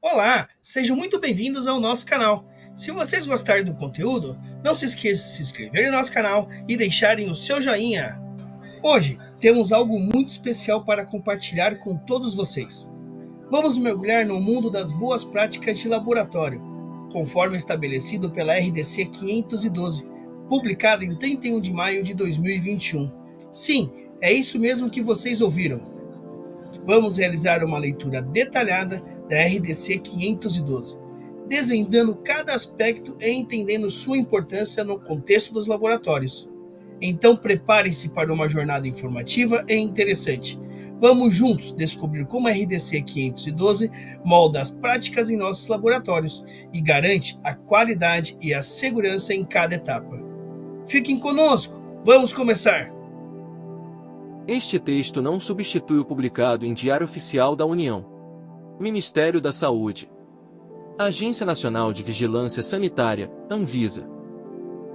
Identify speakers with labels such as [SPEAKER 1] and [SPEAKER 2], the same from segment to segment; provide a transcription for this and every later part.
[SPEAKER 1] Olá, sejam muito bem-vindos ao nosso canal. Se vocês gostarem do conteúdo, não se esqueçam de se inscrever no nosso canal e deixarem o seu joinha. Hoje temos algo muito especial para compartilhar com todos vocês. Vamos mergulhar no mundo das boas práticas de laboratório, conforme estabelecido pela RDC 512, publicada em 31 de maio de 2021. Sim, é isso mesmo que vocês ouviram. Vamos realizar uma leitura detalhada da RDC 512, desvendando cada aspecto e entendendo sua importância no contexto dos laboratórios. Então preparem-se para uma jornada informativa e interessante. Vamos juntos descobrir como a RDC 512 molda as práticas em nossos laboratórios e garante a qualidade e a segurança em cada etapa. Fiquem conosco, vamos começar!
[SPEAKER 2] Este texto não substitui o publicado em Diário Oficial da União. Ministério da Saúde. Agência Nacional de Vigilância Sanitária, Anvisa.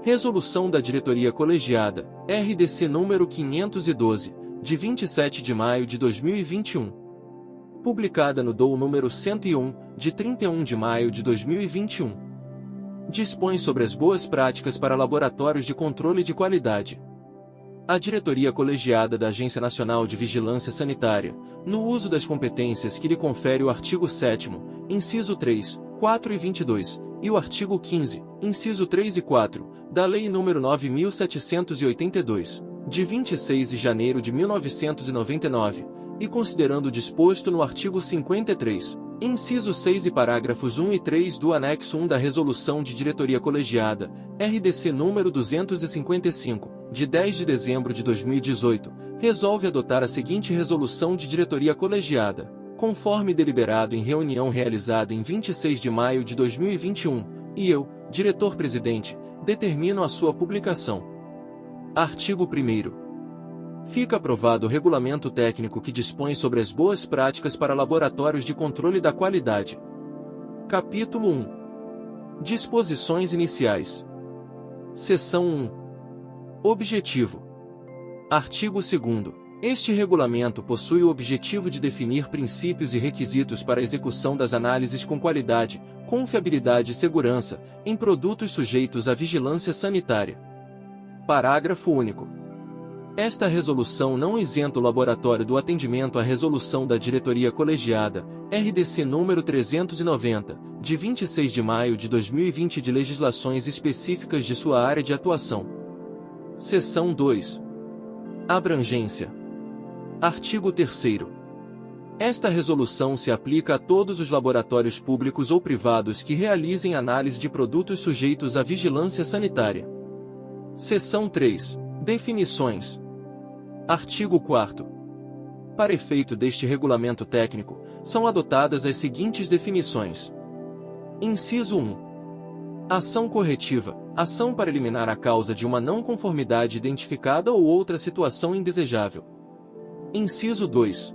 [SPEAKER 2] Resolução da Diretoria Colegiada, RDC número 512, de 27 de maio de 2021. Publicada no DOU número 101, de 31 de maio de 2021. Dispõe sobre as boas práticas para laboratórios de controle de qualidade. A diretoria colegiada da Agência Nacional de Vigilância Sanitária, no uso das competências que lhe confere o artigo 7º, inciso 3, 4 e 22, e o artigo 15, inciso 3 e 4, da Lei nº 9.782, de 26 de janeiro de 1999, e considerando o disposto no artigo 53, inciso 6 e parágrafos 1 e 3 do anexo 1 da Resolução de Diretoria Colegiada, RDC número 255, de 10 de dezembro de 2018, resolve adotar a seguinte resolução de diretoria colegiada, conforme deliberado em reunião realizada em 26 de maio de 2021, e eu, diretor-presidente, determino a sua publicação. Artigo 1º. Fica aprovado o regulamento técnico que dispõe sobre as boas práticas para laboratórios de controle da qualidade. Capítulo 1. Disposições iniciais. Seção 1. Objetivo. Artigo 2º. Este regulamento possui o objetivo de definir princípios e requisitos para a execução das análises com qualidade, confiabilidade e segurança, em produtos sujeitos à vigilância sanitária. Parágrafo único. Esta resolução não isenta o laboratório do atendimento à resolução da diretoria colegiada, RDC número 390, de 26 de maio de 2020 de legislações específicas de sua área de atuação. Seção 2. Abrangência. Artigo 3º. Esta resolução se aplica a todos os laboratórios públicos ou privados que realizem análise de produtos sujeitos à vigilância sanitária. Seção 3. Definições. Artigo 4º. Para efeito deste regulamento técnico, são adotadas as seguintes definições. Inciso 1. Ação corretiva, ação para eliminar a causa de uma não conformidade identificada ou outra situação indesejável. Inciso 2.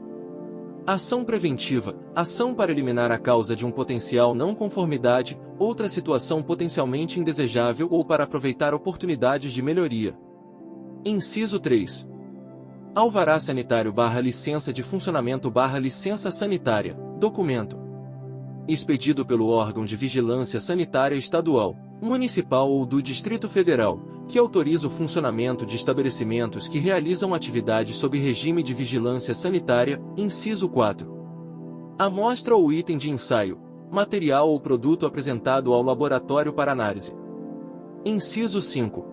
[SPEAKER 2] Ação preventiva, ação para eliminar a causa de um potencial não conformidade, outra situação potencialmente indesejável ou para aproveitar oportunidades de melhoria. Inciso 3. Alvará sanitário / licença de funcionamento / licença sanitária, documento expedido pelo órgão de vigilância sanitária estadual, municipal ou do Distrito Federal, que autoriza o funcionamento de estabelecimentos que realizam atividades sob regime de vigilância sanitária, inciso 4. Amostra ou item de ensaio, material ou produto apresentado ao laboratório para análise. Inciso 5.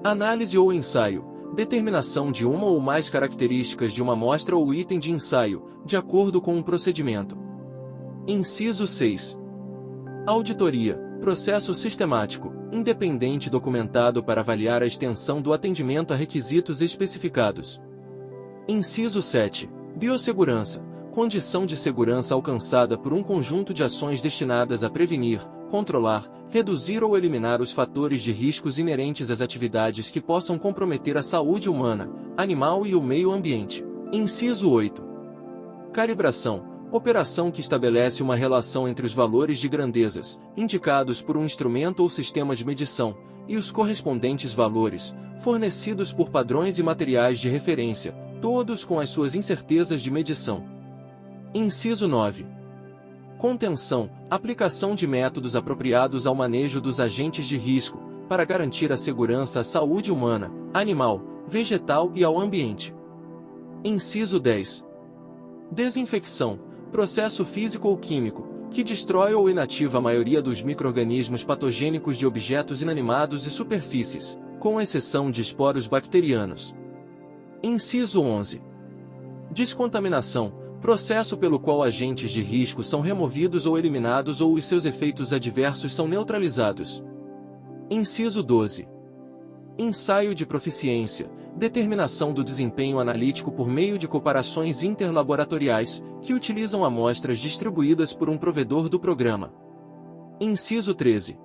[SPEAKER 2] Análise ou ensaio, determinação de uma ou mais características de uma amostra ou item de ensaio, de acordo com um procedimento. Inciso 6. Auditoria, processo sistemático, independente documentado para avaliar a extensão do atendimento a requisitos especificados. Inciso 7. Biossegurança, condição de segurança alcançada por um conjunto de ações destinadas a prevenir, controlar, reduzir ou eliminar os fatores de riscos inerentes às atividades que possam comprometer a saúde humana, animal e o meio ambiente. Inciso 8. Calibração, operação que estabelece uma relação entre os valores de grandezas, indicados por um instrumento ou sistema de medição, e os correspondentes valores, fornecidos por padrões e materiais de referência, todos com as suas incertezas de medição. Inciso 9. Contenção, aplicação de métodos apropriados ao manejo dos agentes de risco, para garantir a segurança à saúde humana, animal, vegetal e ao ambiente. Inciso 10. Desinfecção, processo físico ou químico, que destrói ou inativa a maioria dos micro-organismos patogênicos de objetos inanimados e superfícies, com exceção de esporos bacterianos. Inciso 11. Descontaminação, processo pelo qual agentes de risco são removidos ou eliminados ou os seus efeitos adversos são neutralizados. Inciso 12. Ensaio de proficiência, determinação do desempenho analítico por meio de comparações interlaboratoriais, que utilizam amostras distribuídas por um provedor do programa. Inciso 13.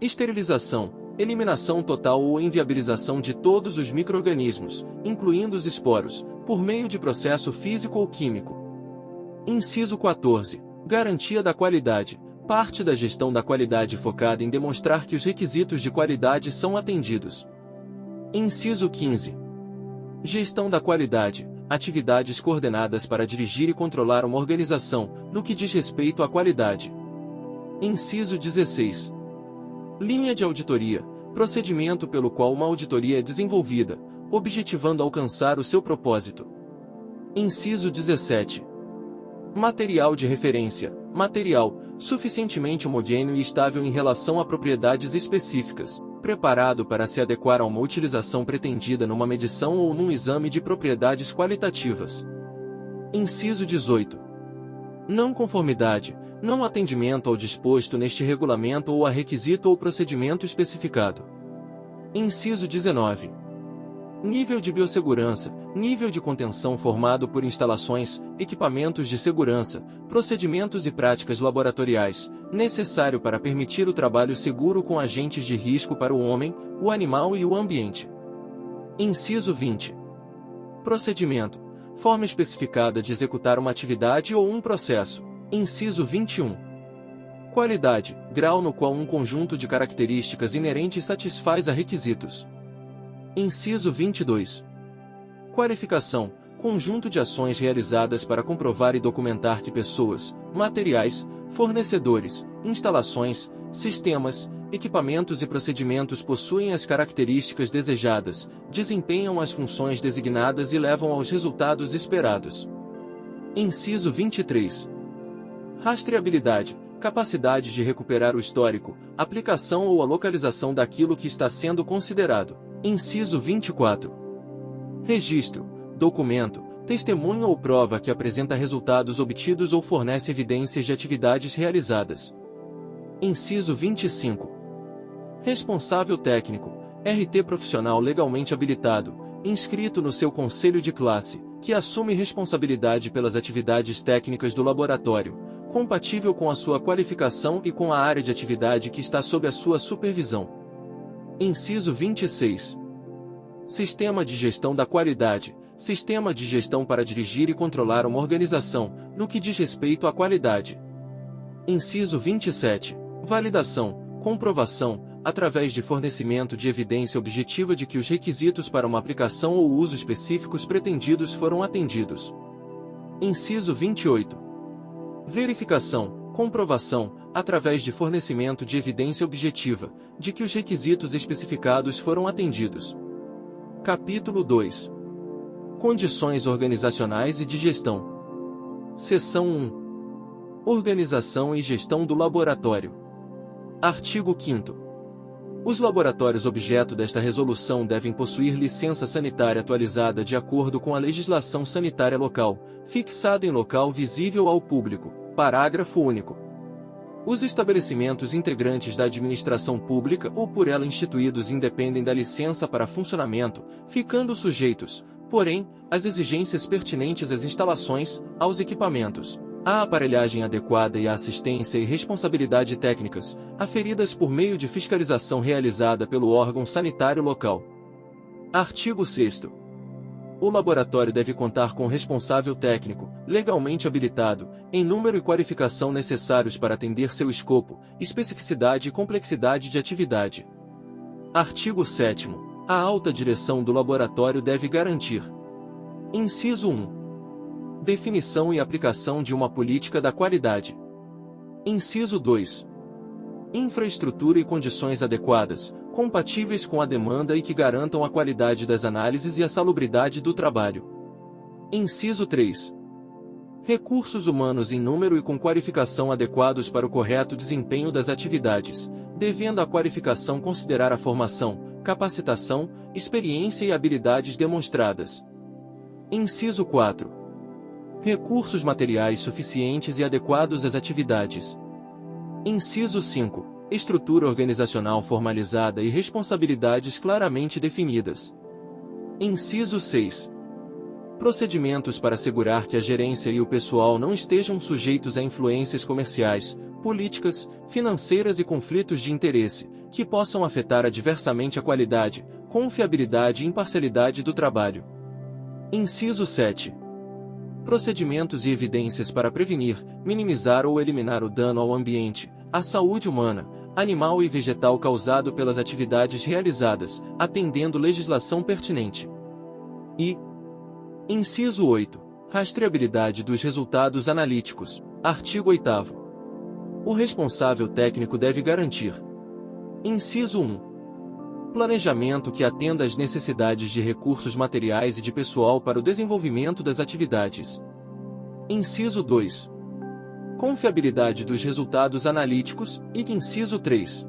[SPEAKER 2] Esterilização, eliminação total ou inviabilização de todos os micro-organismos, incluindo os esporos, por meio de processo físico ou químico. Inciso 14. Garantia da qualidade, parte da gestão da qualidade focada em demonstrar que os requisitos de qualidade são atendidos. Inciso 15. Gestão da qualidade, atividades coordenadas para dirigir e controlar uma organização, no que diz respeito à qualidade. Inciso 16. Linha de auditoria, procedimento pelo qual uma auditoria é desenvolvida, objetivando alcançar o seu propósito. Inciso 17. Material de referência, material, suficientemente homogêneo e estável em relação a propriedades específicas, preparado para se adequar a uma utilização pretendida numa medição ou num exame de propriedades qualitativas. Inciso 18. Não conformidade, não atendimento ao disposto neste regulamento ou a requisito ou procedimento especificado. Inciso 19. Nível de biossegurança, nível de contenção formado por instalações, equipamentos de segurança, procedimentos e práticas laboratoriais, necessário para permitir o trabalho seguro com agentes de risco para o homem, o animal e o ambiente. Inciso 20. Procedimento, forma especificada de executar uma atividade ou um processo. Inciso 21. Qualidade, grau no qual um conjunto de características inerentes satisfaz a requisitos. Inciso 22. Qualificação, conjunto de ações realizadas para comprovar e documentar que pessoas, materiais, fornecedores, instalações, sistemas, equipamentos e procedimentos possuem as características desejadas, desempenham as funções designadas e levam aos resultados esperados. Inciso 23. Rastreabilidade, capacidade de recuperar o histórico, aplicação ou a localização daquilo que está sendo considerado. Inciso 24. Registro, documento, testemunho ou prova que apresenta resultados obtidos ou fornece evidências de atividades realizadas. Inciso 25. Responsável técnico, RT profissional legalmente habilitado, inscrito no seu conselho de classe, que assume responsabilidade pelas atividades técnicas do laboratório, compatível com a sua qualificação e com a área de atividade que está sob a sua supervisão. Inciso 26. Sistema de gestão da qualidade, sistema de gestão para dirigir e controlar uma organização, no que diz respeito à qualidade. Inciso 27. Validação, comprovação, através de fornecimento de evidência objetiva de que os requisitos para uma aplicação ou uso específicos pretendidos foram atendidos. Inciso 28. Verificação, comprovação, através de fornecimento de evidência objetiva, de que os requisitos especificados foram atendidos. Capítulo 2. Condições organizacionais e de gestão. Seção 1. Organização e gestão do laboratório. Artigo 5º. Os laboratórios objeto desta resolução devem possuir licença sanitária atualizada de acordo com a legislação sanitária local, fixada em local visível ao público. Parágrafo único. Os estabelecimentos integrantes da administração pública ou por ela instituídos independem da licença para funcionamento, ficando sujeitos, porém, às exigências pertinentes às instalações, aos equipamentos, à aparelhagem adequada e à assistência e responsabilidade técnicas, aferidas por meio de fiscalização realizada pelo órgão sanitário local. Artigo 6º. O laboratório deve contar com responsável técnico, legalmente habilitado, em número e qualificação necessários para atender seu escopo, especificidade e complexidade de atividade. Artigo 7º. A alta direção do laboratório deve garantir. Inciso 1. Definição e aplicação de uma política da qualidade. Inciso 2. Infraestrutura e condições adequadas, compatíveis com a demanda e que garantam a qualidade das análises e a salubridade do trabalho. Inciso 3. Recursos humanos em número e com qualificação adequados para o correto desempenho das atividades, devendo a qualificação considerar a formação, capacitação, experiência e habilidades demonstradas. Inciso 4. Recursos materiais suficientes e adequados às atividades. Inciso 5. Estrutura organizacional formalizada e responsabilidades claramente definidas. Inciso 6. Procedimentos para assegurar que a gerência e o pessoal não estejam sujeitos a influências comerciais, políticas, financeiras e conflitos de interesse, que possam afetar adversamente a qualidade, confiabilidade e imparcialidade do trabalho. Inciso 7. Procedimentos e evidências para prevenir, minimizar ou eliminar o dano ao ambiente, à saúde humana, animal e vegetal causado pelas atividades realizadas, atendendo legislação pertinente. E Inciso 8. Rastreabilidade dos resultados analíticos. Artigo 8º. O responsável técnico deve garantir. Inciso 1. Planejamento que atenda às necessidades de recursos materiais e de pessoal para o desenvolvimento das atividades. Inciso 2. Confiabilidade dos resultados analíticos. E inciso 3.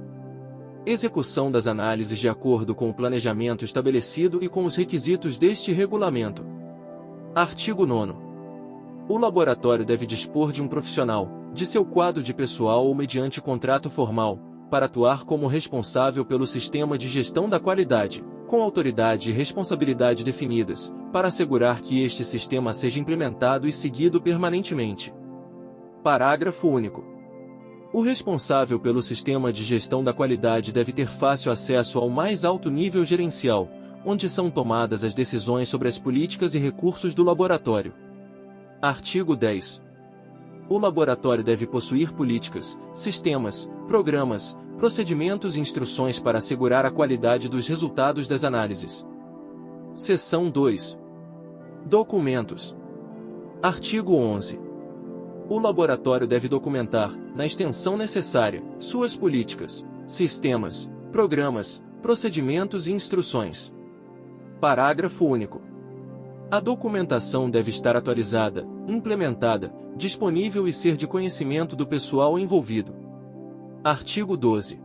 [SPEAKER 2] Execução das análises de acordo com o planejamento estabelecido e com os requisitos deste regulamento. Artigo 9º. O laboratório deve dispor de um profissional, de seu quadro de pessoal ou mediante contrato formal, para atuar como responsável pelo sistema de gestão da qualidade, com autoridade e responsabilidade definidas, para assegurar que este sistema seja implementado e seguido permanentemente. Parágrafo único. O responsável pelo sistema de gestão da qualidade deve ter fácil acesso ao mais alto nível gerencial, onde são tomadas as decisões sobre as políticas e recursos do laboratório. Artigo 10. O laboratório deve possuir políticas, sistemas, programas, procedimentos e instruções para assegurar a qualidade dos resultados das análises. Seção 2. Documentos. Artigo 11. O laboratório deve documentar, na extensão necessária, suas políticas, sistemas, programas, procedimentos e instruções. Parágrafo único. A documentação deve estar atualizada, implementada, disponível e ser de conhecimento do pessoal envolvido. Artigo 12.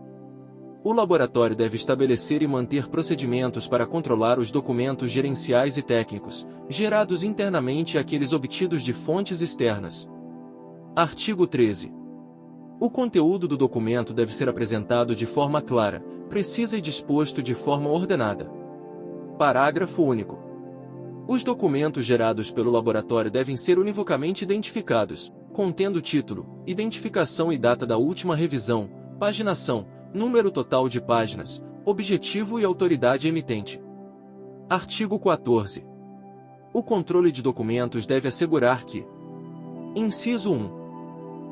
[SPEAKER 2] O laboratório deve estabelecer e manter procedimentos para controlar os documentos gerenciais e técnicos, gerados internamente e aqueles obtidos de fontes externas. Artigo 13. O conteúdo do documento deve ser apresentado de forma clara, precisa e disposto de forma ordenada. Parágrafo único. Os documentos gerados pelo laboratório devem ser univocamente identificados, contendo título, identificação e data da última revisão, paginação, número total de páginas, objetivo e autoridade emitente. Artigo 14. O controle de documentos deve assegurar que: Inciso 1.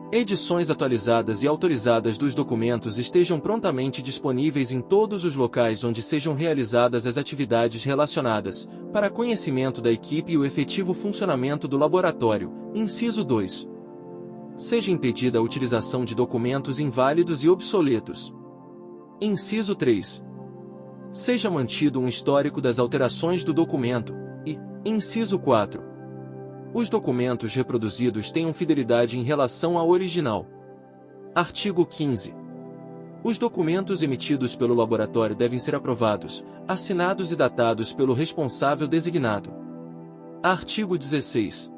[SPEAKER 2] Edições atualizadas e autorizadas dos documentos estejam prontamente disponíveis em todos os locais onde sejam realizadas as atividades relacionadas, para conhecimento da equipe e o efetivo funcionamento do laboratório. Inciso 2. Seja impedida a utilização de documentos inválidos e obsoletos. Inciso 3. Seja mantido um histórico das alterações do documento. E, inciso 4. Os documentos reproduzidos tenham fidelidade em relação ao original. Artigo 15. Os documentos emitidos pelo laboratório devem ser aprovados, assinados e datados pelo responsável designado. Artigo 16.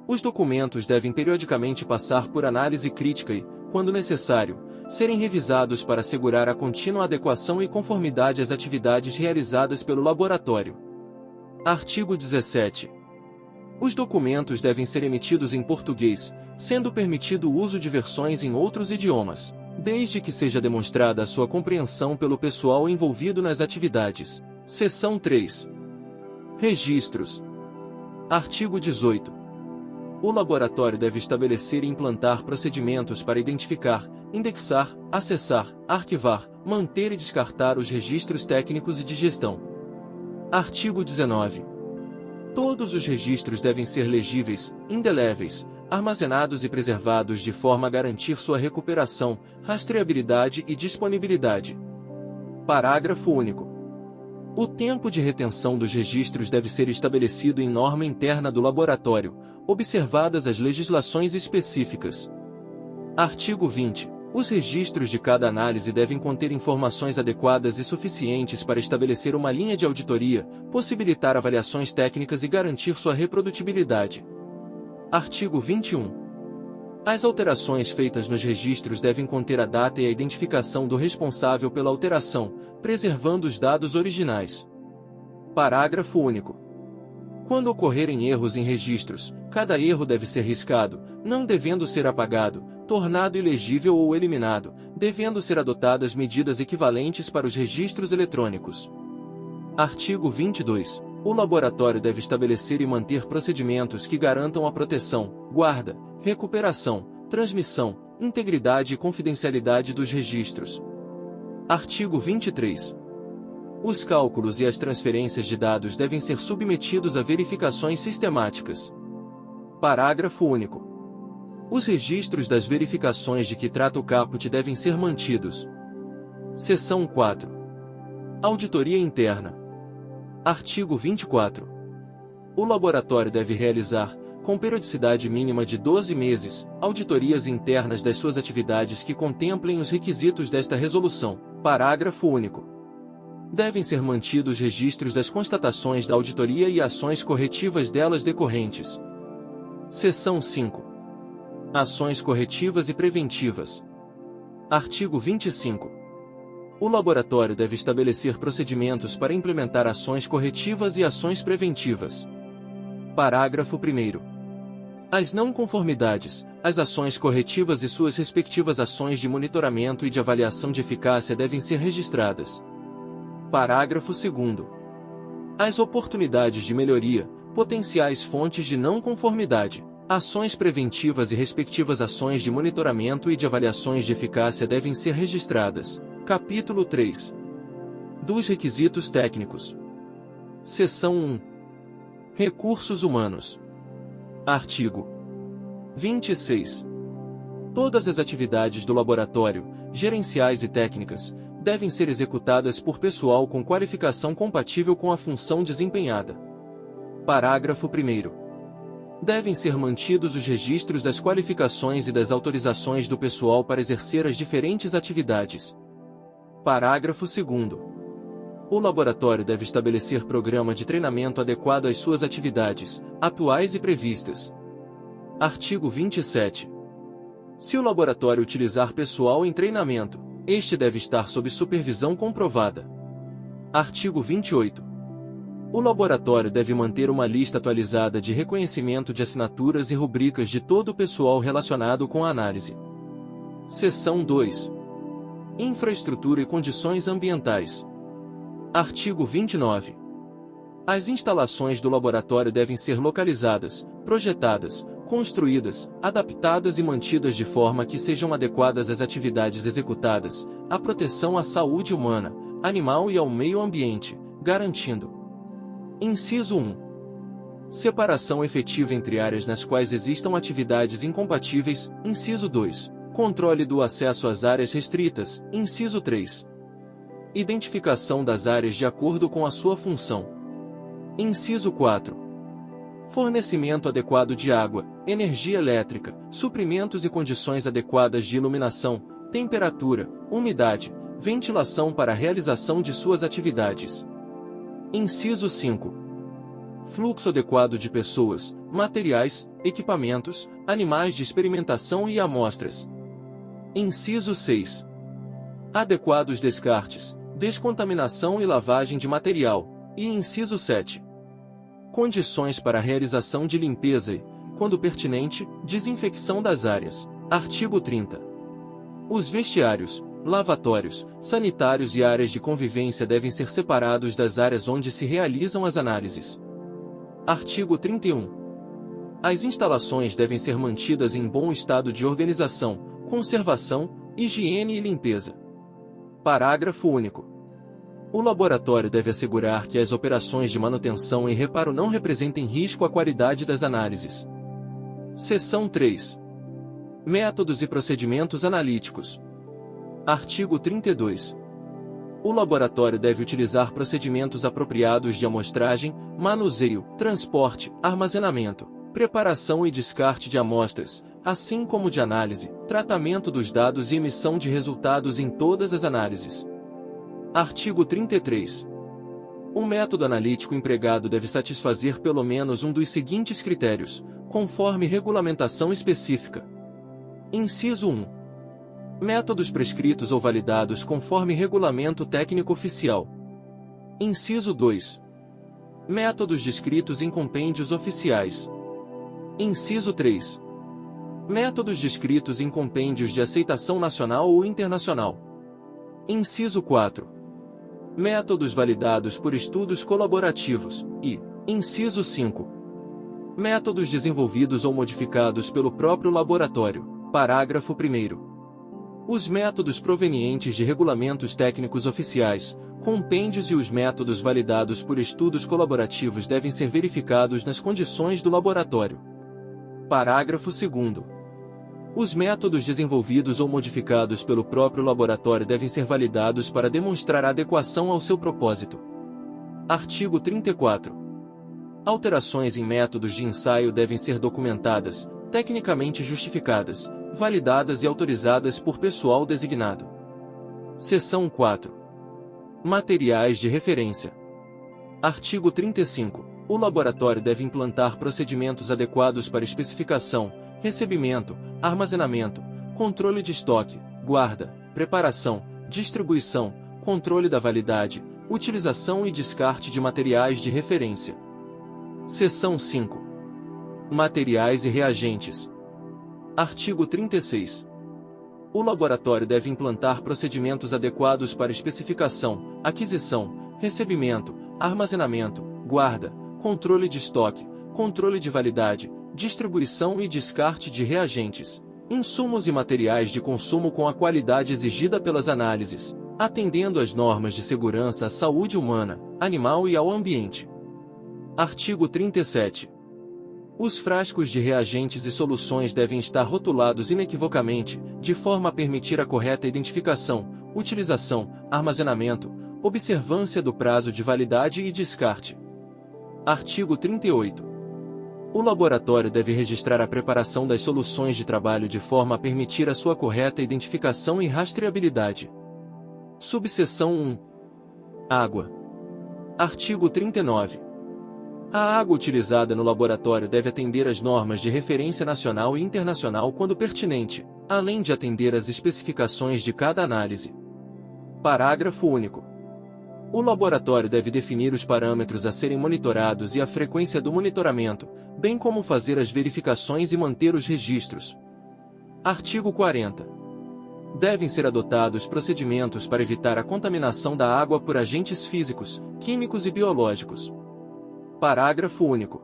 [SPEAKER 2] Os documentos devem periodicamente passar por análise crítica e, quando necessário, serem revisados para assegurar a contínua adequação e conformidade às atividades realizadas pelo laboratório. Artigo 17. Os documentos devem ser emitidos em português, sendo permitido o uso de versões em outros idiomas, desde que seja demonstrada a sua compreensão pelo pessoal envolvido nas atividades. Seção 3. Registros. Artigo 18. O laboratório deve estabelecer e implantar procedimentos para identificar, indexar, acessar, arquivar, manter e descartar os registros técnicos e de gestão. Artigo 19. Todos os registros devem ser legíveis, indeléveis, armazenados e preservados de forma a garantir sua recuperação, rastreabilidade e disponibilidade. Parágrafo único. O tempo de retenção dos registros deve ser estabelecido em norma interna do laboratório, observadas as legislações específicas. Artigo 20. Os registros de cada análise devem conter informações adequadas e suficientes para estabelecer uma linha de auditoria, possibilitar avaliações técnicas e garantir sua reprodutibilidade. Artigo 21. As alterações feitas nos registros devem conter a data e a identificação do responsável pela alteração, preservando os dados originais. Parágrafo único. Quando ocorrerem erros em registros, cada erro deve ser riscado, não devendo ser apagado, tornado ilegível ou eliminado, devendo ser adotadas medidas equivalentes para os registros eletrônicos. Artigo 22. O laboratório deve estabelecer e manter procedimentos que garantam a proteção, guarda, recuperação, transmissão, integridade e confidencialidade dos registros. Artigo 23. Os cálculos e as transferências de dados devem ser submetidos a verificações sistemáticas. Parágrafo único. Os registros das verificações de que trata o caput devem ser mantidos. Seção 4. Auditoria interna. Artigo 24. O laboratório deve realizar, com periodicidade mínima de 12 meses, auditorias internas das suas atividades que contemplem os requisitos desta resolução. Parágrafo único. Devem ser mantidos registros das constatações da auditoria e ações corretivas delas decorrentes. Seção 5. Ações corretivas e preventivas. Artigo 25. O laboratório deve estabelecer procedimentos para implementar ações corretivas e ações preventivas. Parágrafo 1º. As não conformidades, as ações corretivas e suas respectivas ações de monitoramento e de avaliação de eficácia devem ser registradas. Parágrafo 2º. As oportunidades de melhoria, potenciais fontes de não conformidade, ações preventivas e respectivas ações de monitoramento e de avaliações de eficácia devem ser registradas. Capítulo 3. Dos requisitos técnicos. Seção 1. Recursos humanos. Artigo 26. Todas as atividades do laboratório, gerenciais e técnicas, devem ser executadas por pessoal com qualificação compatível com a função desempenhada. Parágrafo 1º. Devem ser mantidos os registros das qualificações e das autorizações do pessoal para exercer as diferentes atividades. Parágrafo 2º. O laboratório deve estabelecer programa de treinamento adequado às suas atividades, atuais e previstas. Artigo 27. Se o laboratório utilizar pessoal em treinamento, este deve estar sob supervisão comprovada. Artigo 28. O laboratório deve manter uma lista atualizada de reconhecimento de assinaturas e rubricas de todo o pessoal relacionado com a análise. Seção 2. Infraestrutura e condições ambientais. Artigo 29. As instalações do laboratório devem ser localizadas, projetadas, construídas, adaptadas e mantidas de forma que sejam adequadas às atividades executadas, à proteção à saúde humana, animal e ao meio ambiente, garantindo: Inciso 1. Separação efetiva entre áreas nas quais existam atividades incompatíveis. Inciso 2. Controle do acesso às áreas restritas. Inciso 3. Identificação das áreas de acordo com a sua função. Inciso 4. Fornecimento adequado de água, energia elétrica, suprimentos e condições adequadas de iluminação, temperatura, umidade, ventilação para a realização de suas atividades. Inciso 5. Fluxo adequado de pessoas, materiais, equipamentos, animais de experimentação e amostras. Inciso 6. Adequados descartes, descontaminação e lavagem de material. E inciso 7. Condições para a realização de limpeza e, quando pertinente, desinfecção das áreas. Artigo 30. Os vestiários, lavatórios, sanitários e áreas de convivência devem ser separados das áreas onde se realizam as análises. Artigo 31. As instalações devem ser mantidas em bom estado de organização, conservação, higiene e limpeza. Parágrafo único. O laboratório deve assegurar que as operações de manutenção e reparo não representem risco à qualidade das análises. Seção 3. Métodos e procedimentos analíticos. Artigo 32. O laboratório deve utilizar procedimentos apropriados de amostragem, manuseio, transporte, armazenamento, preparação e descarte de amostras, assim como de análise, tratamento dos dados e emissão de resultados em todas as análises. Artigo 33. O método analítico empregado deve satisfazer pelo menos um dos seguintes critérios, conforme regulamentação específica. Inciso 1. Métodos prescritos ou validados conforme regulamento técnico oficial. Inciso 2. Métodos descritos em compêndios oficiais. Inciso 3. Métodos descritos em compêndios de aceitação nacional ou internacional. Inciso 4. Métodos validados por estudos colaborativos. E, inciso 5. Métodos desenvolvidos ou modificados pelo próprio laboratório. Parágrafo 1º. Os métodos provenientes de regulamentos técnicos oficiais, compêndios e os métodos validados por estudos colaborativos devem ser verificados nas condições do laboratório. Parágrafo 2º. Os métodos desenvolvidos ou modificados pelo próprio laboratório devem ser validados para demonstrar a adequação ao seu propósito. Artigo 34. Alterações em métodos de ensaio devem ser documentadas, tecnicamente justificadas, validadas e autorizadas por pessoal designado. Seção 4. Materiais de referência. Artigo 35. O laboratório deve implantar procedimentos adequados para especificação, recebimento, armazenamento, controle de estoque, guarda, preparação, distribuição, controle da validade, utilização e descarte de materiais de referência. Seção 5. Materiais e reagentes. Artigo 36. O laboratório deve implantar procedimentos adequados para especificação, aquisição, recebimento, armazenamento, guarda, controle de estoque, controle de validade, distribuição e descarte de reagentes, insumos e materiais de consumo com a qualidade exigida pelas análises, atendendo às normas de segurança à saúde humana, animal e ao ambiente. Artigo 37. Os frascos de reagentes e soluções devem estar rotulados inequivocamente, de forma a permitir a correta identificação, utilização, armazenamento, observância do prazo de validade e descarte. Artigo 38. O laboratório deve registrar a preparação das soluções de trabalho de forma a permitir a sua correta identificação e rastreabilidade. Subseção 1. Água. Artigo 39. A água utilizada no laboratório deve atender às normas de referência nacional e internacional quando pertinente, além de atender às especificações de cada análise. Parágrafo único. O laboratório deve definir os parâmetros a serem monitorados e a frequência do monitoramento, bem como fazer as verificações e manter os registros. Artigo 40. Devem ser adotados procedimentos para evitar a contaminação da água por agentes físicos, químicos e biológicos. Parágrafo único.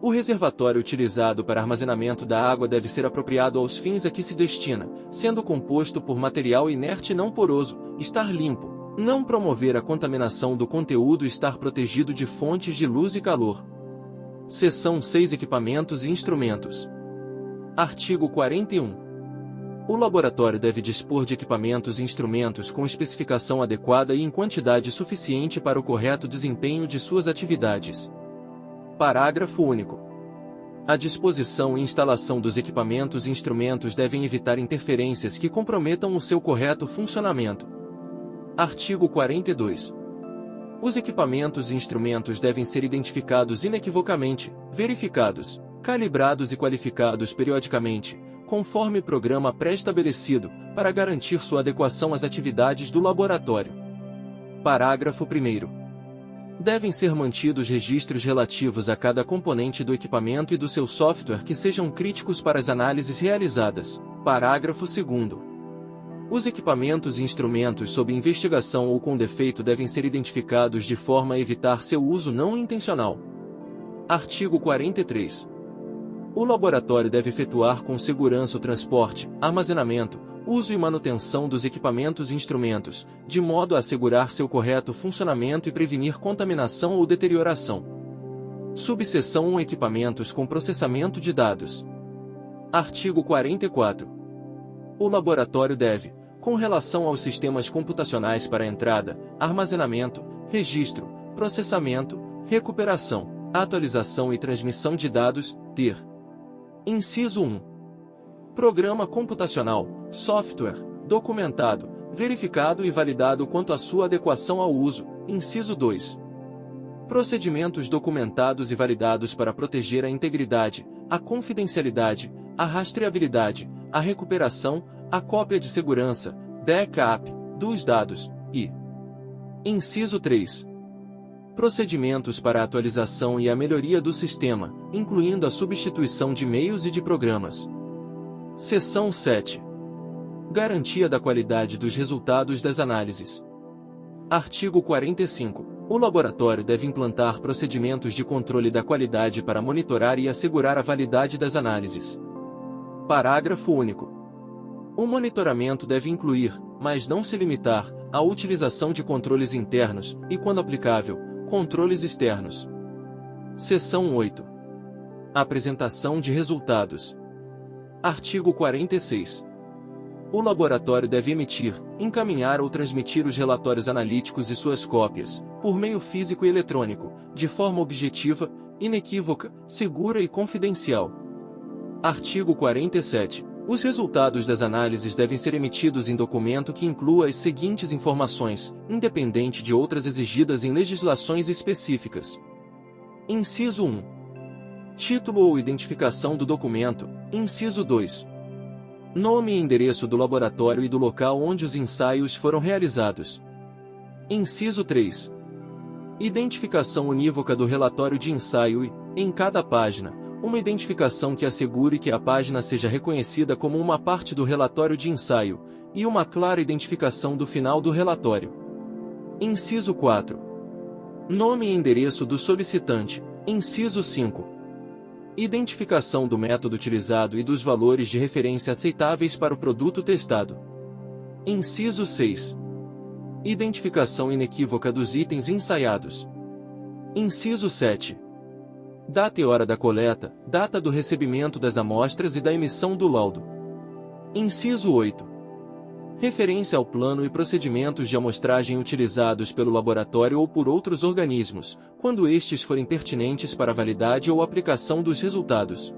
[SPEAKER 2] O reservatório utilizado para armazenamento da água deve ser apropriado aos fins a que se destina, sendo composto por material inerte não poroso, estar limpo, não promover a contaminação do conteúdo e estar protegido de fontes de luz e calor. Seção 6. Equipamentos e instrumentos. Artigo 41. O laboratório deve dispor de equipamentos e instrumentos com especificação adequada e em quantidade suficiente para o correto desempenho de suas atividades. Parágrafo único. A disposição e instalação dos equipamentos e instrumentos devem evitar interferências que comprometam o seu correto funcionamento. Artigo 42. Os equipamentos e instrumentos devem ser identificados inequivocamente, verificados, calibrados e qualificados periodicamente, conforme programa pré-estabelecido, para garantir sua adequação às atividades do laboratório. Parágrafo 1º. Devem ser mantidos registros relativos a cada componente do equipamento e do seu software que sejam críticos para as análises realizadas. Parágrafo 2º. Os equipamentos e instrumentos sob investigação ou com defeito devem ser identificados de forma a evitar seu uso não intencional. Artigo 43. O laboratório deve efetuar com segurança o transporte, armazenamento, uso e manutenção dos equipamentos e instrumentos, de modo a assegurar seu correto funcionamento e prevenir contaminação ou deterioração. Subseção 1. Equipamentos com processamento de dados. Artigo 44. O laboratório deve, com relação aos sistemas computacionais para entrada, armazenamento, registro, processamento, recuperação, atualização e transmissão de dados, ter: inciso 1. Programa computacional, software, documentado, verificado e validado quanto à sua adequação ao uso, inciso 2. Procedimentos documentados e validados para proteger a integridade, a confidencialidade, a rastreabilidade, a recuperação, a cópia de segurança, backup, dos dados, e inciso 3. Procedimentos para a atualização e a melhoria do sistema, incluindo a substituição de meios e de programas. Seção 7. Garantia da qualidade dos resultados das análises. Artigo 45. O laboratório deve implantar procedimentos de controle da qualidade para monitorar e assegurar a validade das análises. Parágrafo único. O monitoramento deve incluir, mas não se limitar, à utilização de controles internos e, quando aplicável, controles externos. Seção 8. Apresentação de resultados. Artigo 46. O laboratório deve emitir, encaminhar ou transmitir os relatórios analíticos e suas cópias, por meio físico e eletrônico, de forma objetiva, inequívoca, segura e confidencial. Artigo 47. Os resultados das análises devem ser emitidos em documento que inclua as seguintes informações, independente de outras exigidas em legislações específicas. Inciso 1. Título ou identificação do documento. Inciso 2. Nome e endereço do laboratório e do local onde os ensaios foram realizados. Inciso 3. Identificação unívoca do relatório de ensaio e, em cada página, uma identificação que assegure que a página seja reconhecida como uma parte do relatório de ensaio, e uma clara identificação do final do relatório. Inciso 4. Nome e endereço do solicitante. Inciso 5. Identificação do método utilizado e dos valores de referência aceitáveis para o produto testado. Inciso 6. Identificação inequívoca dos itens ensaiados. Inciso 7. Data e hora da coleta, data do recebimento das amostras e da emissão do laudo. Inciso 8. Referência ao plano e procedimentos de amostragem utilizados pelo laboratório ou por outros organismos, quando estes forem pertinentes para a validade ou aplicação dos resultados.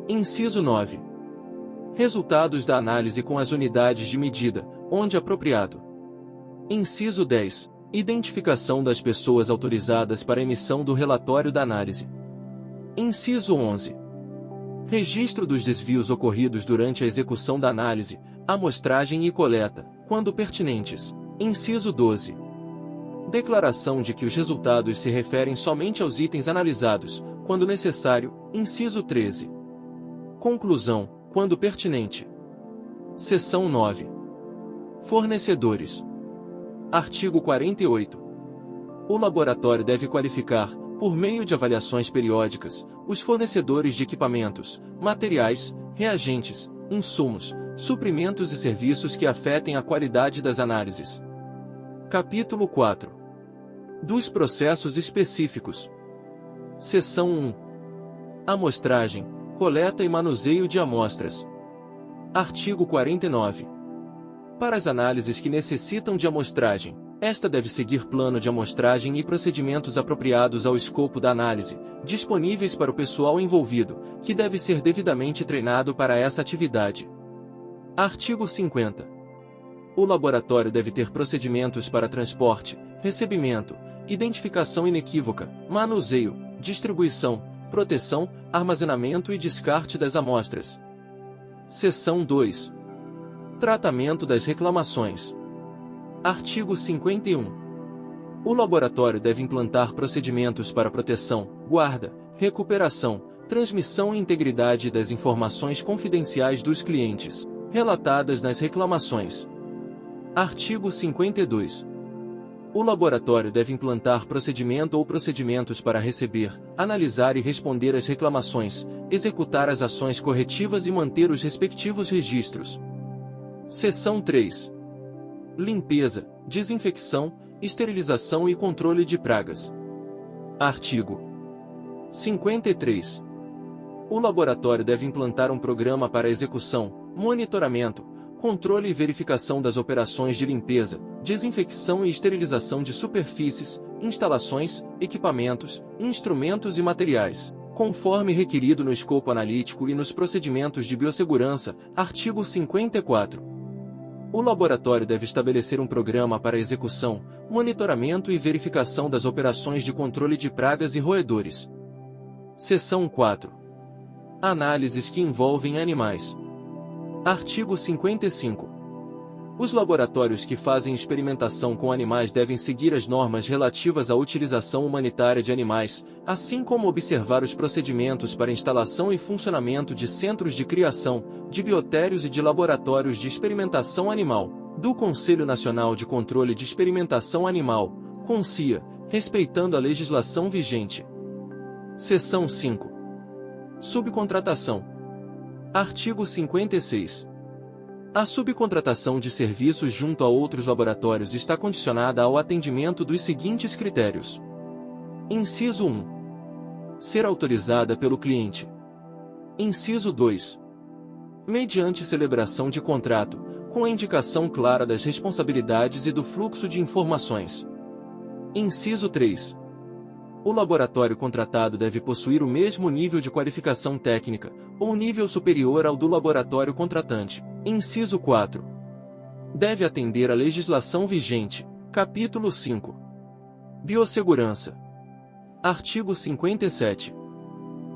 [SPEAKER 2] Inciso 9. Resultados da análise com as unidades de medida, onde apropriado. Inciso 10. Identificação das pessoas autorizadas para emissão do relatório da análise. Inciso 11. Registro dos desvios ocorridos durante a execução da análise, amostragem e coleta, quando pertinentes. Inciso 12. Declaração de que os resultados se referem somente aos itens analisados, quando necessário. Inciso 13. Conclusão, quando pertinente. Seção 9. Fornecedores. Artigo 48. O laboratório deve qualificar, por meio de avaliações periódicas, os fornecedores de equipamentos, materiais, reagentes, insumos, suprimentos e serviços que afetem a qualidade das análises. Capítulo 4. Dos processos específicos. Seção 1. Amostragem, coleta e manuseio de amostras. Artigo 49. Para as análises que necessitam de amostragem, esta deve seguir plano de amostragem e procedimentos apropriados ao escopo da análise, disponíveis para o pessoal envolvido, que deve ser devidamente treinado para essa atividade. Artigo 50. O laboratório deve ter procedimentos para transporte, recebimento, identificação inequívoca, manuseio, distribuição, proteção, armazenamento e descarte das amostras. Seção 2. Tratamento das reclamações. Artigo 51. O laboratório deve implantar procedimentos para proteção, guarda, recuperação, transmissão e integridade das informações confidenciais dos clientes, relatadas nas reclamações. Artigo 52. O laboratório deve implantar procedimento ou procedimentos para receber, analisar e responder às reclamações, executar as ações corretivas e manter os respectivos registros. Seção 3. Limpeza, desinfecção, esterilização e controle de pragas. Artigo 53. O laboratório deve implantar um programa para execução, monitoramento, controle e verificação das operações de limpeza, desinfecção e esterilização de superfícies, instalações, equipamentos, instrumentos e materiais, conforme requerido no escopo analítico e nos procedimentos de biossegurança, artigo 54. O laboratório deve estabelecer um programa para execução, monitoramento e verificação das operações de controle de pragas e roedores. Seção 4. Análises que envolvem animais. Artigo 55. Os laboratórios que fazem experimentação com animais devem seguir as normas relativas à utilização humanitária de animais, assim como observar os procedimentos para instalação e funcionamento de centros de criação, de biotérios e de laboratórios de experimentação animal, do Conselho Nacional de Controle de Experimentação Animal, CONCIA, respeitando a legislação vigente. Seção 5. Subcontratação. Artigo 56. A subcontratação de serviços junto a outros laboratórios está condicionada ao atendimento dos seguintes critérios. Inciso 1. Ser autorizada pelo cliente. Inciso 2. Mediante celebração de contrato, com a indicação clara das responsabilidades e do fluxo de informações. Inciso 3. O laboratório contratado deve possuir o mesmo nível de qualificação técnica, ou nível superior ao do laboratório contratante. Inciso 4. Deve atender à legislação vigente. Capítulo 5. Biossegurança. Artigo 57.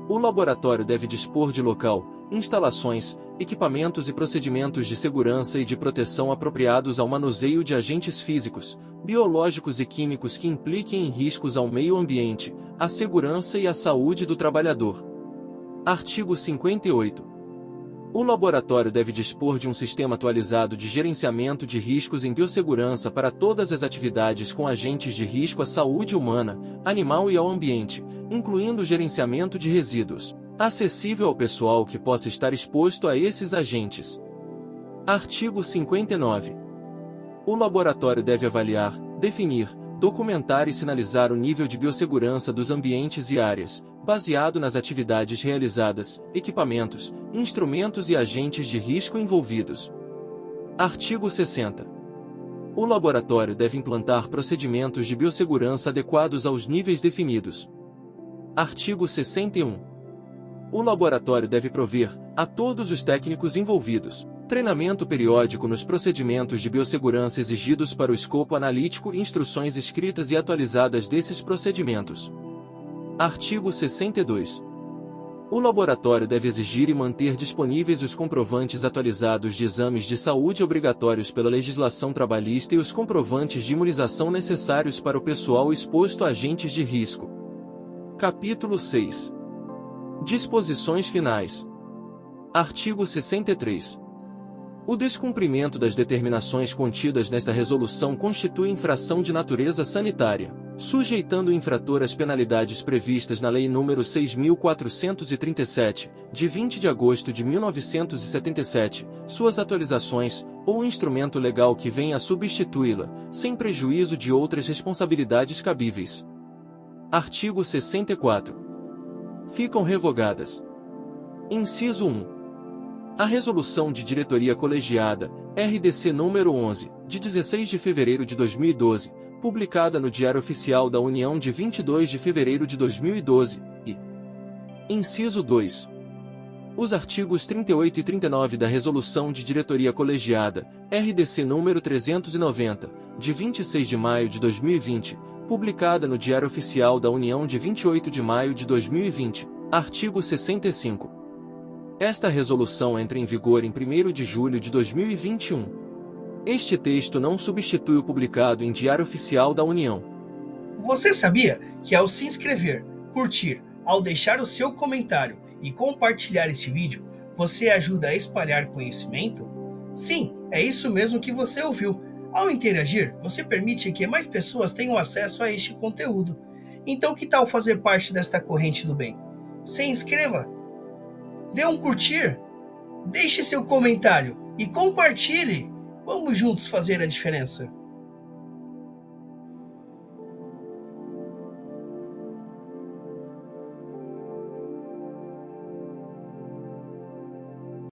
[SPEAKER 2] O laboratório deve dispor de local, instalações, equipamentos e procedimentos de segurança e de proteção apropriados ao manuseio de agentes físicos, biológicos e químicos que impliquem em riscos ao meio ambiente, à segurança e à saúde do trabalhador. Artigo 58. O laboratório deve dispor de um sistema atualizado de gerenciamento de riscos em biossegurança para todas as atividades com agentes de risco à saúde humana, animal e ao ambiente, incluindo o gerenciamento de resíduos, acessível ao pessoal que possa estar exposto a esses agentes. Artigo 59. O laboratório deve avaliar, definir, documentar e sinalizar o nível de biossegurança dos ambientes e áreas, baseado nas atividades realizadas, equipamentos, instrumentos e agentes de risco envolvidos. Artigo 60. O laboratório deve implantar procedimentos de biossegurança adequados aos níveis definidos. Artigo 61. O laboratório deve prover, a todos os técnicos envolvidos, treinamento periódico nos procedimentos de biossegurança exigidos para o escopo analítico e instruções escritas e atualizadas desses procedimentos. Artigo 62. O laboratório deve exigir e manter disponíveis os comprovantes atualizados de exames de saúde obrigatórios pela legislação trabalhista e os comprovantes de imunização necessários para o pessoal exposto a agentes de risco. Capítulo 6. Disposições finais. Artigo 63. O descumprimento das determinações contidas nesta resolução constitui infração de natureza sanitária, sujeitando o infrator às penalidades previstas na Lei nº 6.437, de 20 de agosto de 1977, suas atualizações, ou instrumento legal que venha a substituí-la, sem prejuízo de outras responsabilidades cabíveis. Artigo 64. Ficam revogadas. Inciso 1. A Resolução de Diretoria Colegiada, RDC número 11, de 16 de fevereiro de 2012, publicada no Diário Oficial da União de 22 de fevereiro de 2012, e Inciso 2. Os artigos 38 e 39 da Resolução de Diretoria Colegiada, RDC número 390, de 26 de maio de 2020, publicada no Diário Oficial da União de 28 de maio de 2020, artigo 65. Esta resolução entra em vigor em 1º de julho de 2021. Este texto não substitui o publicado em Diário Oficial da União.
[SPEAKER 1] Você sabia que ao se inscrever, curtir, ao deixar o seu comentário e compartilhar este vídeo, você ajuda a espalhar conhecimento? Sim, é isso mesmo que você ouviu. Ao interagir, você permite que mais pessoas tenham acesso a este conteúdo. Então que tal fazer parte desta corrente do bem? Se inscreva! Dê um curtir, deixe seu comentário e compartilhe. Vamos juntos fazer a diferença.